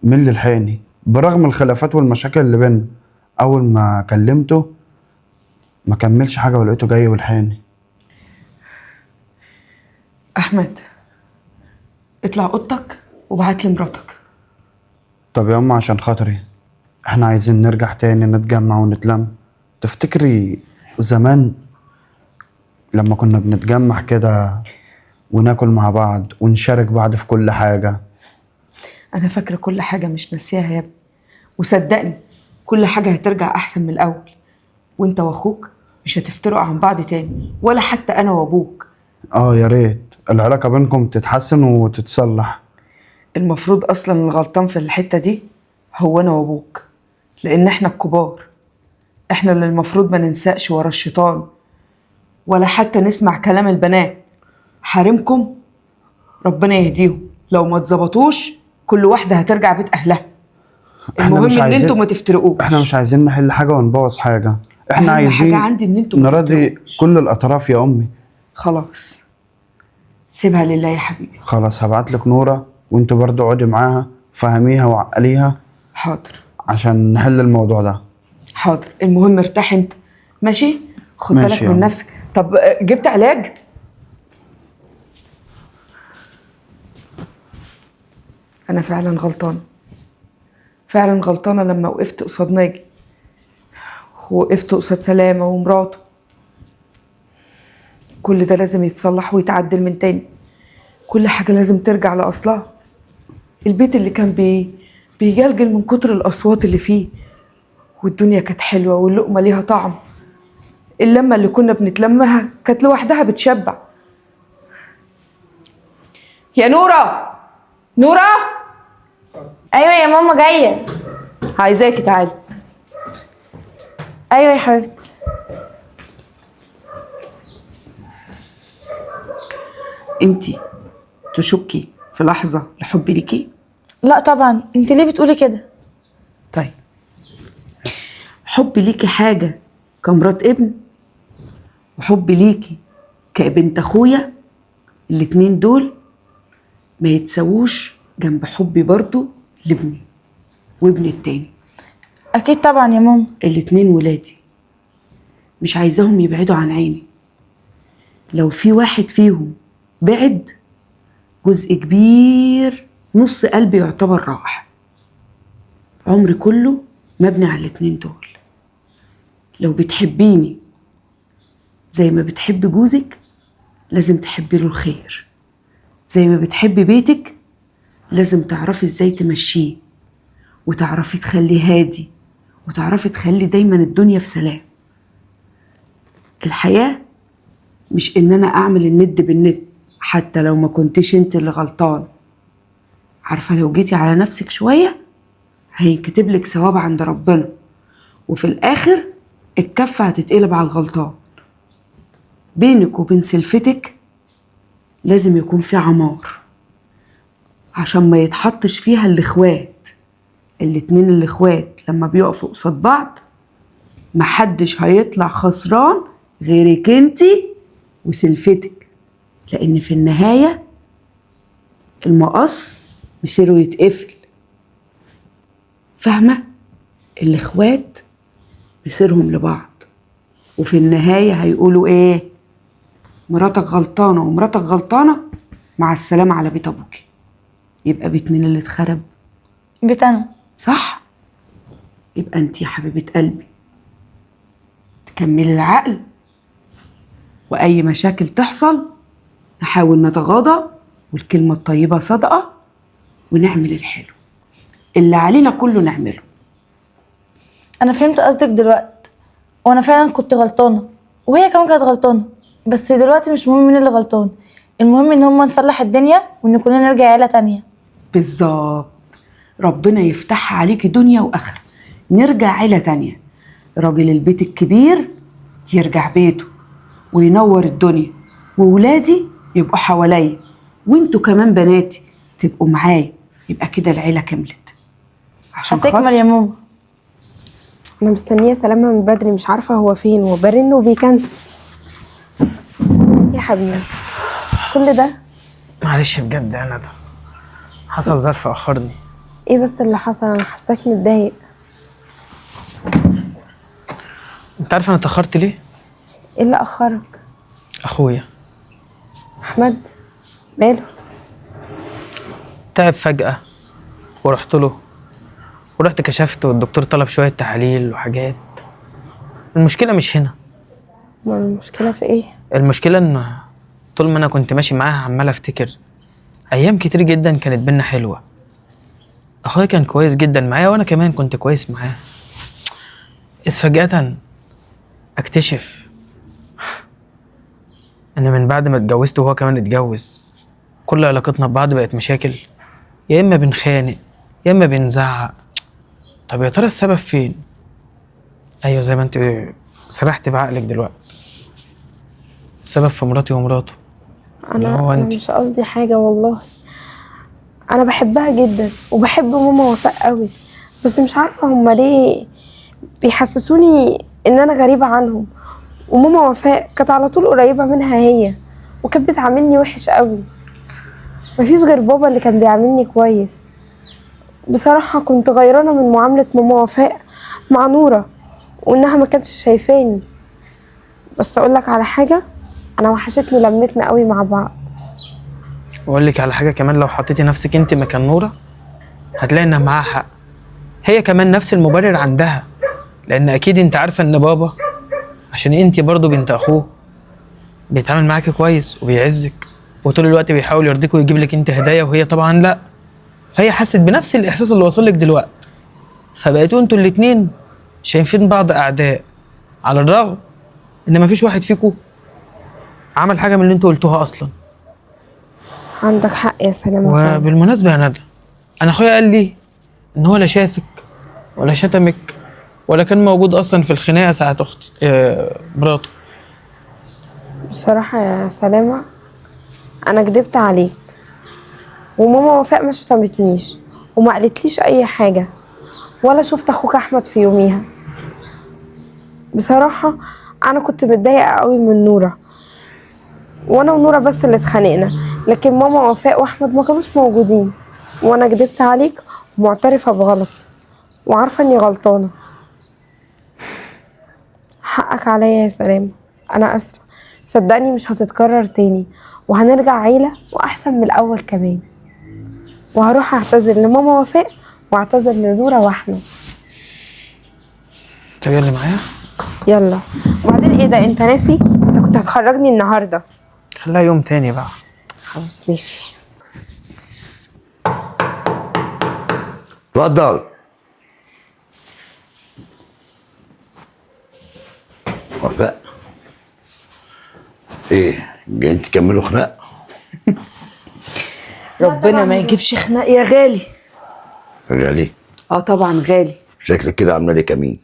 مين اللي لحقني؟ برغم الخلافات والمشاكل اللي بينا، أول ما كلمته ما كملش حاجة ولقيته جاي ولحقني. احمد اطلع اوضتك وابعت لي مراتك. طب يا أم عشان خاطري، إحنا عايزين نرجع تاني نتجمع ونتلم. تفتكري زمان لما كنا بنتجمع كده وناكل مع بعض ونشارك بعض في كل حاجة؟ انا فاكره كل حاجه، مش ناسياها يا ابني، وصدقني كل حاجه هترجع احسن من الاول، وانت واخوك مش هتفترقوا عن بعض تاني، ولا حتى انا وابوك. يا ريت العلاقة بينكم تتحسن وتتصلح. المفروض اصلا الغلطان في الحته دي هو انا وابوك، لان احنا الكبار، احنا اللي المفروض ما ننساقش ورا الشيطان ولا حتى نسمع كلام البنات. حارمكم ربنا يهديهم، لو ما اتظبطوش كل واحده هترجع بيت اهلها. إحنا المهم مش ان عايزين- انتوا ما تفترقوش. احنا مش عايزين نحل حاجة ونبوظ حاجة، احنا أهم عايزين حاجة عندي إن انتوا ما نراضي تفترقوش. كل الأطراف يا أمي. خلاص سيبها لله يا حبيبي. خلاص هبعتلك نورة، وانت برضو اقعدي معاها فهميها وعقليها حاضر عشان نحل الموضوع ده. حاضر، المهم ارتاح انت، ماشي؟ خد ماشي بالك يا من عم. نفسك. طب جبت علاج؟ انا فعلا غلطانه، فعلا غلطانه لما وقفت قصاد ناجي، ووقفت قصاد سلامه ومراته. كل ده لازم يتصلح ويتعدل من تاني، كل حاجه لازم ترجع لاصلها. البيت اللي كان بيجلجل من كتر الاصوات اللي فيه، والدنيا كانت حلوه واللقمه ليها طعم، اللمه اللي كنا بنتلمها كانت لوحدها بتشبع. يا نوره، نوره، ايوه يا ماما جايه. عايزاكي تعالي. ايوه يا حبيبتي. انتي تشكي في لحظه لحبي ليكي؟ لا طبعا، انت ليه بتقولي كده؟ طيب حبي ليكي حاجه كمرات ابن، وحبي ليكي كبنت اخويا، الاتنين دول ما يتساووش جنب حبي برضو لابني وابني التاني. اكيد طبعا يا ماما. الاتنين ولادي، مش عايزاهم يبعدوا عن عيني. لو في واحد فيهم بعد، جزء كبير، نص قلبي يعتبر راح. عمري كله مبني على الاتنين دول. لو بتحبيني زي ما بتحبي جوزك، لازم تحبي له الخير. زي ما بتحبي بيتك، لازم تعرفي ازاي تمشيه، وتعرفي تخليه هادي، وتعرفي تخلي دايما الدنيا في سلام. الحياة مش ان انا اعمل الند بالند، حتى لو ما كنتش انت اللي غلطان. عارفة لو جيتي على نفسك شوية هينكتب لك ثواب عند ربنا، وفي الاخر الكفة هتتقلب على الغلطان. بينك وبين سلفتك لازم يكون في عمار، عشان ما يتحطش فيها الاخوات. الاتنين الاخوات لما بيقفوا قصاد بعض محدش هيطلع خسران غيرك انتي وسلفتك، لان في النهاية المقص مصيره يتقفل. فاهمة؟ الاخوات مصيرهم لبعض، وفي النهاية هيقولوا ايه؟ مراتك غلطانة ومراتك غلطانة، مع السلامة على بيت ابوكي. يبقى بيت مين اللي اتخرب؟ بيت انا. صح؟ يبقى انت يا حبيبة قلبي تكملي العقل، واي مشاكل تحصل نحاول نتغاضى، والكلمة الطيبة صدقة، ونعمل الحلو اللي علينا كله نعمله. انا فهمت قصدك دلوقتي، وانا فعلا كنت غلطانه، وهي كمان كانت غلطانه، بس دلوقتي مش مهم مين اللي غلطان، المهم ان هما نصلح الدنيا وان كلنا نرجع عيله تانية. بالظبط، ربنا يفتحها عليكي دنيا واخره، نرجع عيله تانية. راجل البيت الكبير يرجع بيته وينور الدنيا، وولادي يبقوا حواليا، وانتوا كمان بناتي تبقوا معايا، يبقى كده العيله كملت. عشان هتكمل خاطر يا ماما. انا مستنيه سلامه من بدري، مش عارفه هو فين، وبرن وبيكنسل. يا حبيبي كل ده معلش بجد يا ندى، حصل ظرف اخرني. ايه بس اللي حصل؟ انا حاساك متضايق. انت عارف انا اتاخرت ليه؟ ايه اللي اخرك؟ اخويا احمد ماله؟ تعب فجأة ورحت له، ورحت كشفت والدكتور طلب شوية تحاليل وحاجات. المشكلة مش هنا، ما المشكله في ايه؟ المشكلة ان طول ما انا كنت ماشي معاها عمال افتكر ايام كتير جدا كانت بينا حلوة. اخويا كان كويس جدا معايا وانا كمان كنت كويس معاه، بس فجأة اكتشف ان من بعد ما اتجوزت وهو كمان اتجوز كل علاقتنا ببعض بقت مشاكل، يا اما بنخانق يا اما بنزعق. طب يا ترى السبب فين؟ ايوه زي ما انت سرحت بعقلك دلوقتي، السبب في مراتي ومراته. اللي هو انا انت. مش قصدي حاجه والله، انا بحبها جدا وبحب ماما وفاء قوي، بس مش عارفه هما ليه بيحسسوني ان انا غريبه عنهم. وماما وفاء كانت على طول قريبه منها هي، وكانت بتعاملني وحش قوي. مفيش غير بابا اللي كان بيعاملني كويس. بصراحه كنت غيرانه من معامله ماما وفاء مع نوره، وانها ما كانتش شايفاني. بس اقول لك على حاجه، انا وحشتني لمتنا قوي مع بعض. واقول لك على حاجه كمان، لو حطيتي نفسك انت مكان نوره هتلاقي انها معاها حق. هي كمان نفس المبرر عندها، لان اكيد انت عارفه ان بابا عشان انت برضو بنت اخوه بيتعامل معاكي كويس وبيعزك، وطول الوقت بيحاول يرضيك ويجيب لك انت هدايا وهي طبعا لا. فهي حست بنفس الاحساس اللي وصل لك دلوقتي، فبقيتوا انتوا الاتنين شايفين بعض اعداء، على الرغم ان مفيش واحد فيكم عمل حاجه من اللي انتوا قلتوها اصلا. عندك حق يا سلامه فعلا. وبالمناسبه يا ندى، انا اخويا قال لي ان هو لا شافك ولا شتمك ولا كان موجود اصلا في الخناقه ساعه اختي مراته. بصراحه يا سلامه انا كدبت عليك، وماما وفاء ما شتمتنيش وما قالتليش اي حاجه، ولا شفت اخوك احمد في يوميها. بصراحه انا كنت متضايقه قوي من نوره، وانا ونوره بس اللي اتخانقنا، لكن ماما وفاء واحمد ما كانوش موجودين. وانا كدبت عليك ومعترفه بغلطي وعارفه اني غلطانه. حقك عليا يا سلام، انا اسفه، صدقني مش هتتكرر تاني، وهنرجع عيله واحسن من الاول كمان. وهروح اعتذر لماما وفاء واعتذر لنوره واحمد. طب يلا معايا. يلا. وبعدين ايه ده، انت ناسي؟ انت كنت هتخرجني النهارده. خليها يوم تاني بقى. خلاص ماشي. اتفضل. وفاء، ايه جايين تكملوا خناق؟ ربنا ما يجيبش خناق يا غالي. غالي؟ اه طبعا غالي. شكلك كده عامله لي كمين.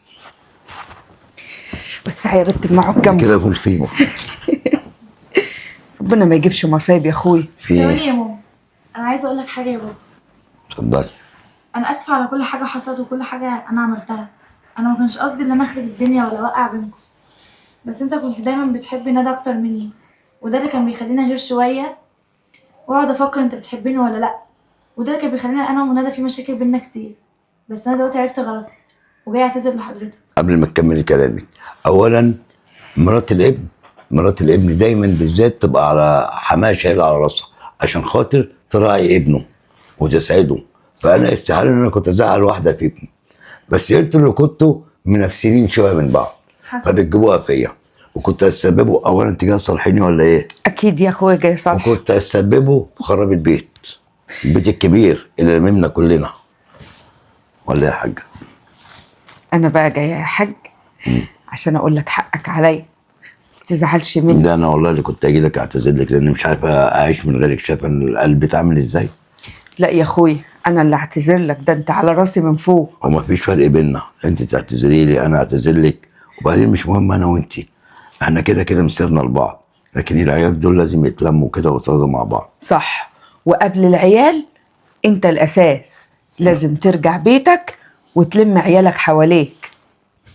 بس يا بنت المعوج جنبه كده في مصيبه. ربنا ما يجيبش مصايب يا اخوي. في ثواني ايه؟ يا ماما، انا عايزه اقول لك حاجه يا بابا. اتفضلي. انا اسفه على كل حاجه حصلت وكل حاجه انا عملتها. انا ما كانش قصدي ان انا اخرب الدنيا ولا اوقع بينكم، بس انت كنت دايما بتحب ندى اكتر مني، وده اللي كان بيخليني غير شويه واقعد افكر انت بتحبني ولا لا، وده اللي كان بيخلينا انا وندى في مشاكل بينا كتير. بس انا دلوقتي عرفت غلطي وجاي اعتذر لحضرتك. قبل ما تكملي كلامك، اولا مرات الابن دايما بالذات تبقى على حماها شايله على راسها عشان خاطر تراعي ابنه وتسعده. فانا استحاله ان انا كنت ازعل واحده فيكم، بس انتوا اللي كنتوا منافسين شويه من بعض فبتجيبوها فيا، وكنت اسببه. اولا انت جاي تصالحيني ولا ايه؟ اكيد يا اخويا جاي صالح. وكنت اسببه في خراب البيت الكبير اللي لممنا كلنا، ولا إيه يا حاجه؟ انا بقى جايه يا حاج عشان اقول لك حقك عليا، ما تزعلش مني. ده انا والله اللي كنت اجي لك اعتذر لك، لان مش عارفه اعيش من غيرك. شايفه ان القلب بيتعمل ازاي؟ لا يا اخويا انا اللي اعتذر لك، ده انت على راسي من فوق. وما فيش فرق بيننا، انت تعتذري لي انا اعتذر لك، وبعدين مش مهم انا وانت، احنا كده كده مسيرنا لبعض، لكن العيال دول لازم يتلموا كده ويتراضوا مع بعض. صح، وقبل العيال انت الاساس، لازم ترجع بيتك وتلم عيالك حواليك.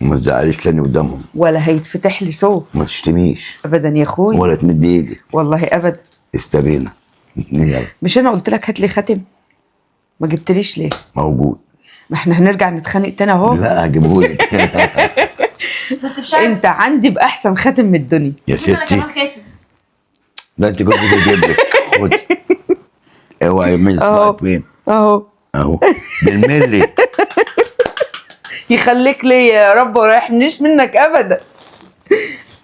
وما تزعليش تاني قدامهم، ولا هيتفتح لي صوت وما تشتميش ابدا يا اخويا. ولا تمد ايدك. والله ابدا. استبينا. يلا. مش انا قلت لك هات لي خاتم؟ ما جبتليش ليه؟ موجود. ما احنا هنرجع نتخانق تاني اهو. لا هجيبهولك. بس بشرط انت عندي باحسن خاتم من الدنيا يا ممكن انا ستي. كمان خاتم. ده انت كنت بجيب لك. خدي. اوعي يمين أهو. اسمعك فين. اهو. اهو بالملي. يخليك لي يا رب وما يحمنيش منك ابدا.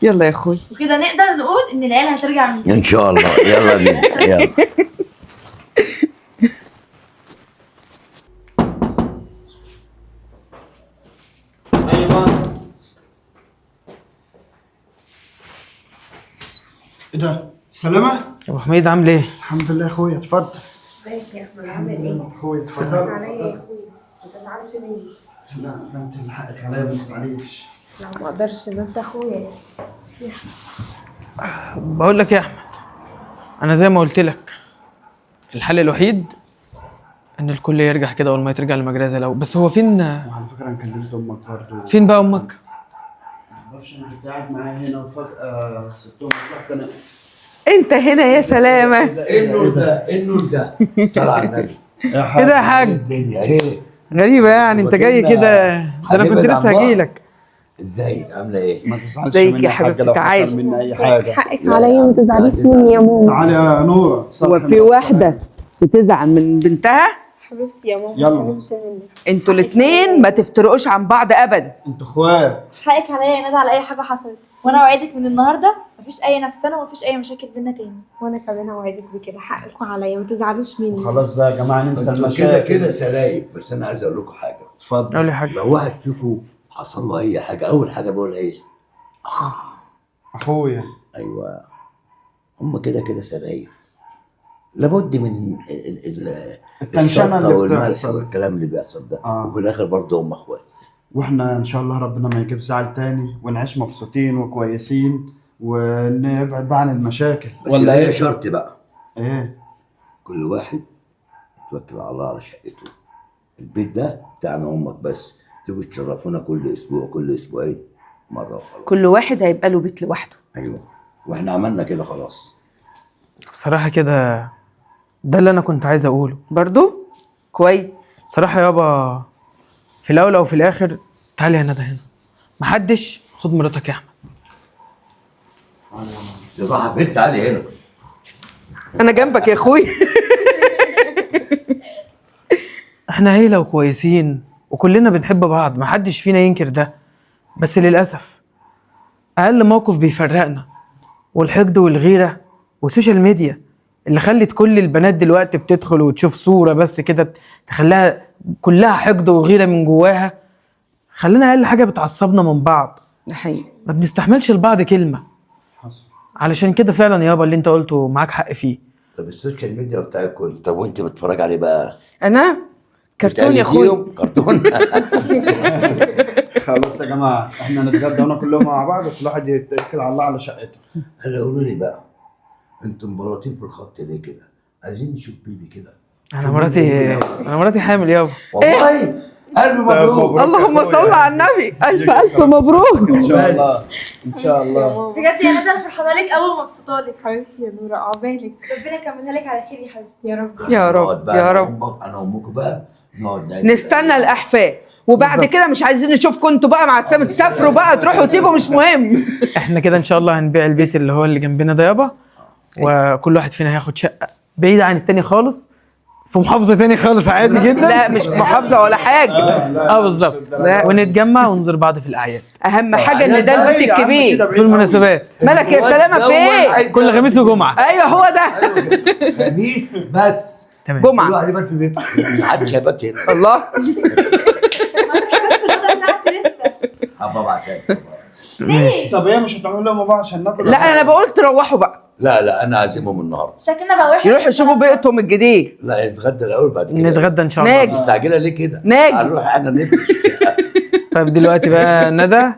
يلا يا اخويا. وكده نقدر نقول ان العيله هترجع من ان شاء الله. يلا بينا يلا. ايوه. ايه ده؟ سلامة؟ يا ابو حميد عامل ايه؟ الحمد لله يا اخويا، اتفضل. ازيك يا احمد، عامل ايه؟ اخويا اتفضل. عليا يا اخويا، ما تزعلش مني. لا انت اللي حقك عليا، ما تزعليش. لا ما اقدرش، ده انت اخويا. بقول لك يا احمد، انا زي ما قلت لك الحل الوحيد ان الكل يرجع كده اول ما ترجع للمجرى زي الاول. بس هو فين؟ وعلى فكرة انا كلمت امك برضه. فين بقى امك؟ معرفش، انا كنت قاعد معاها هنا وفجأة سبتهم وطلعت انا. انت هنا يا سلامة. ايه النور ده؟ ايه النور ده؟ صلى على النبي. ايه ده يا حاج؟ الدنيا ايه؟ غريبة يعني انت جاي كده. ده انا كنت لسه هجيلك. ازيك؟ عامله ايه؟ ما تزعلش ازيك مني يا حاجة، حبيبتي، لو تعالي. حصل مني اي حاجة. حقك عليا، ما تزعليش مني يا ماما. تعالي يا نورة. هو في واحدة بتزعل من بنتها؟ حبيبتي يا ماما، يلا. هنمشي منك. انتوا الاتنين ما تفترقوش عن بعض ابدا. انتوا اخوات. حقك عليا يا ندى على اي حاجه حصلت، وانا اوعدك من النهارده مفيش اي نفسنا ومفيش اي مشاكل بينا تاني. وانا كمان اوعدك بكده، حقكم عليا، ما تزعلوش مني. خلاص بقى يا جماعة ننسى انتوا المشاكل. كده سلايب. بس انا عايز اقول لكم حاجه. اتفضل. قول لي حاجة. لو واحد فيكم حصل له اي حاجه، اول حاجه بقول ايه؟ اخويا. ايوه. هم كده سلايب. لابد من التنشنة اللي والملح بتحصل. والكلام اللي بيحصل ده. آه. وفي الاخر برضه هم اخوات. واحنا ان شاء الله ربنا ما يجيب زعل تاني، ونعيش مبسوطين وكويسين، ونبعد بقى عن المشاكل. بس ولا هي شرط بقى. ايه؟ كل واحد يتوكل على الله على شقته. البيت ده بتاعنا امك بس. تيجوا تشرفونا كل اسبوع كل اسبوعين مره وخلاص. كل واحد هيبقى له بيت لوحده. ايوه. واحنا عملنا كده خلاص. بصراحة كده ده اللي انا كنت عايز اقوله. برضو كويس. صراحة يابا، في الاول او في الاخر تعالي يا ندى هنا. محدش خد مراتك يا احمد. صراحه بنت تعالي هنا. انا جنبك يا اخويا. احنا عيلة وكويسين وكلنا بنحب بعض، محدش فينا ينكر ده. بس للأسف أقل موقف بيفرقنا، والحقد والغيرة والسوشيال ميديا اللي خلت كل البنات دلوقتي بتدخل وتشوف صورة بس كده تخليها كلها حقد وغيرة من جواها، خلينا أقل حاجة بتعصبنا من بعض. ده حقيقي. ما بنستحملش لبعض كلمة. حصل. علشان كده فعلا يابا اللي انت قلته معاك حق فيه. طب السوشيال ميديا بتاعتكم، طب وانت بتتفرج عليه بقى؟ انا كرتون يا اخويا. بتقلديهم؟ كرتون. خلاص يا جماعه، احنا نتغدى هنا كلهم مع بعض، وكل واحد يتكل على الله على شقته. هلا قولوا لي بقى، انتم مبلطين في الخط ليه كده؟ عايزين نشوف بيبي كده. انا مراتي حامل يابا. والله ألف مبروك. اللهم صل على النبي. الف الف مبروك. ان شاء الله ان شاء الله. بجد يا ندى انا فرحانه لك قوي ومبسوطه لك. حبيبتي يا نورة، عقبالك. ربنا يكملها لك على خير يا حبيبتي. يا رب. يا نقعد رب بقى يا أنا رب. انا وامكم بقى نقعد نستنى الاحفاد، وبعد بالظبط. كده مش عايزين نشوفكم انتوا بقى مع السما، تسافروا بقى تروحوا وتيجوا مش مهم. احنا كده ان شاء الله هنبيع البيت اللي هو اللي جنبنا ده يابا، وكل واحد فينا هياخد شقة بعيدة عن التاني خالص في محافظة تاني خالص عادي جدا. لا مش محافظة ولا حاجة. بالظبط. لا. ونتجمع ونزور بعض في الأعياد اهم حاجة ان ده البيت الكبير. في المناسبات مالك يا سلامة فين؟ كل خميس وجمعة. ايوه هو ده. خميس بس. تمام. كل جمعة. واحد يبات في بيته. محدش هيبات هنا. الله. الأوضة بتاعتي لسه. هبقى ابعتها. ماشي. طب ايه، مش هتعملوا لهم بقى عشان ناكل؟ لا انا بقول تروحوا بقى، لا انا عازمهم النهارده. شكلنا بقى وحش. يروحوا يشوفوا بيتهم الجديد. لا نتغدى الاول بعد كده. نتغدى ان شاء الله. ناجي. مستعجله ليه كده؟ ناجي. هنروح احنا نبكي. طيب دلوقتي بقى ندى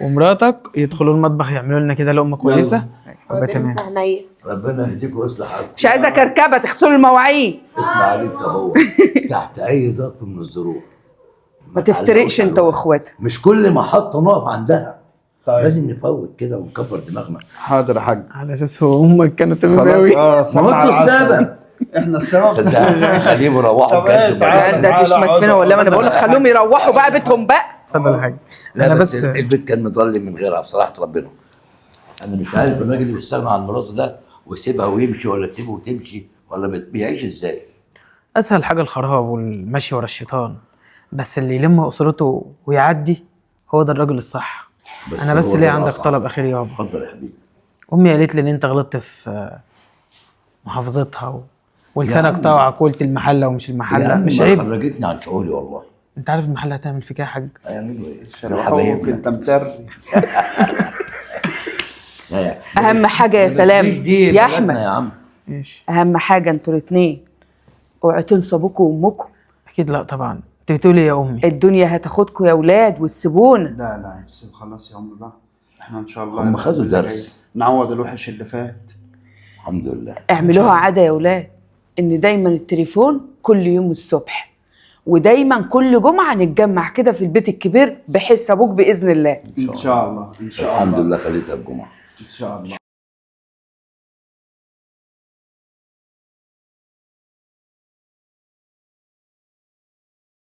ومراتك يدخلوا المطبخ يعملوا لنا كده لقمة كويسة. يبقى تمام. عينيا. ربنا يهديكم ويصلح حالكم. مش عايزة كركبة تغسلوا المواعين. اسمع لي انت هو تحت اي ظرف من الظروف ما تفترقش انت واخواتك. مش كل محطه نقف عندها. طيب. لازم نفوت كده ونكبر دماغنا. حاضر يا حاج. على اساس هو امك كانوا تمام خلاص قوي. ما صلى هو على انتوا العسل. السبب. احنا السبب. صدقني خليهم يروحوا طب بجد ايه، تعالى. بقى. ده تشمت فينا ولا ما انا بقول لك خليهم يروحوا بقى بيتهم بقى. اتفضل يا حاج. لا انا بس بس البيت كان مظلم من غيرها بصراحه ربنا. انا مش عارف الراجل اللي بيستغنى عن مراته ده ويسيبها ويمشي ولا تسيبه وتمشي ولا بيعيش ازاي؟ اسهل حاجه الخراب والمشي ورا الشيطان، بس اللي يلم اسرته ويعدي هو ده الراجل الصح. انا بس هو ليه ده عندك الأصعب. طلب اخير يابا. اتفضل يا حبيبي. امي قالت لي ان انت غلطت في محافظتها ولسانك طوعك قلت المحله ومش يا المحله، عم مش ما عيب؟ خرجتني عن شعوري والله. انت عارف المحله هتعمل فيك ايه يا حاج؟ هيعملوا ايه؟ شرحوك حبايبنا. انت متري. اهم حاجه يا سلام يا احمد، يا عم ماشي. اهم حاجه انتوا الاتنين اوعوا تنسوا ابوكم وامكم. اكيد لا طبعا. انت بتقولي يا امي؟ الدنيا هتاخدكم يا اولاد وتسيبونا. لا لا سيب خلاص يا عم بقى. احنا ان شاء الله هم خدوا اللي درس. جاي نعوض الوحش اللي فات. الحمد لله. اعملوها عاده يا اولاد ان دايما التليفون كل يوم الصبح، ودايما كل جمعه نتجمع كده في البيت الكبير بحس ابوك باذن الله. ان شاء الله ان شاء الله. الحمد لله خليتها الجمعه. ان شاء الله.